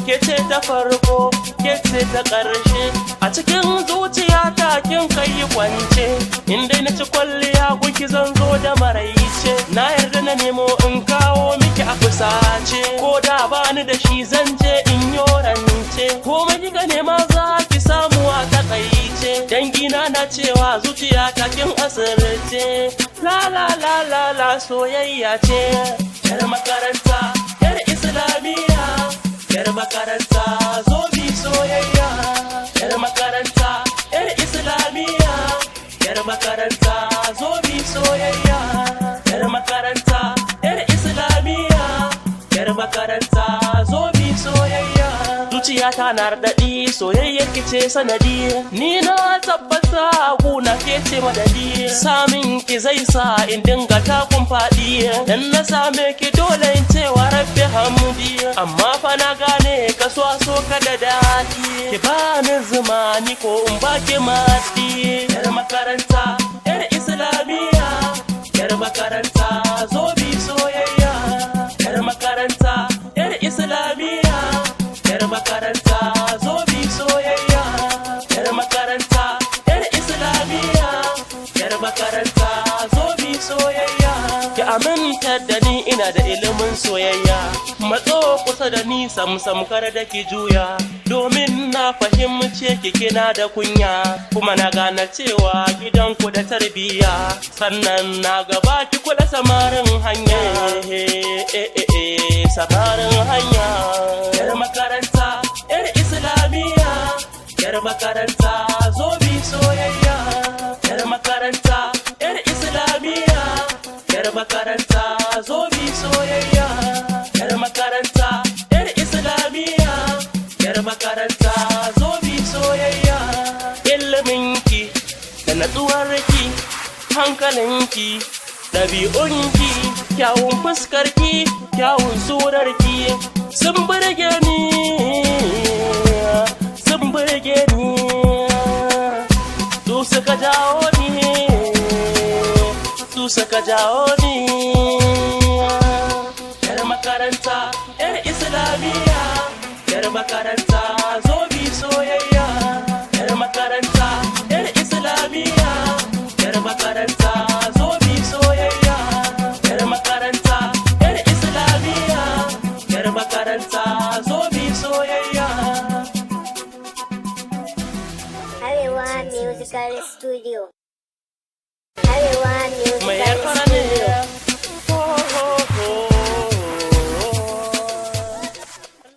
ke ce ta farko, ke ce ta ƙarshe. A cikin zuciyata kin kai kwance, inda na ci kwalliya gunki zan zo da maraice. Na yarda na nemo in kawo miki a fusace, ko da bani da shi zan je in yorance. Komai kika nema za ki samu a takaice, dangina na cewa zuciyata kin asirce. La la la la la soyayya ce, yar makaranta, yar islamiyya, yar makaranta zo bi soyayya. Yar makaranta, yar islamiyya, yar makaranta zo bi soyayya. Yar makaranta, yar islamiyya, yar makaranta zo bi soyayya. Zuciyata na raɗaɗi, soyayyar ki ce sanadi, ni na tabbata guna ke ce madadi. Samin ki zai sa in dinga takun faɗi, dan na same ki dole in ce wa rabbi hamdi. Amma fa na gane kasuwa so ka da daɗi, ki bani zuma ni ko in baki mati. Yar makaranta, yar islamiyya, yar makaranta zo bi soyayya. Yar makaranta, yar islamiyya, yar makaranta zo bi soyayya. Yar makaranta, yar islamiyya, yar makaranta zo bi soyayya. Ki aminta da ni ina da ilimin soyayya, matso kusa da ni sam kar da ki juya, domin na fahimce ki kina da kunya, kuma na gane cewa gidanku da tarbiyya. Sannan na gaba ki kula samarin hanya, samarin hanya. Yar makaranta, yar islamiyya, yar makaranta zo bi soyayya. Yar makaranta, yar islamiyya, yar makaranta zo bi soyayya. Yar makaranta, yar islamiyya, yar makaranta zo bi soyayya. Iliminki da natsuwarki, hankalinki, ɗabi'unki, kyawun fuskarki, kyawun surarki sun burge ni, sun burge ni. Su suka jawo ni, su suka jawo ni. Yar makaranta, yar islamiyya, yar makaranta zo bi soyayya. Yar makaranta, yar islamiyya, yar makaranta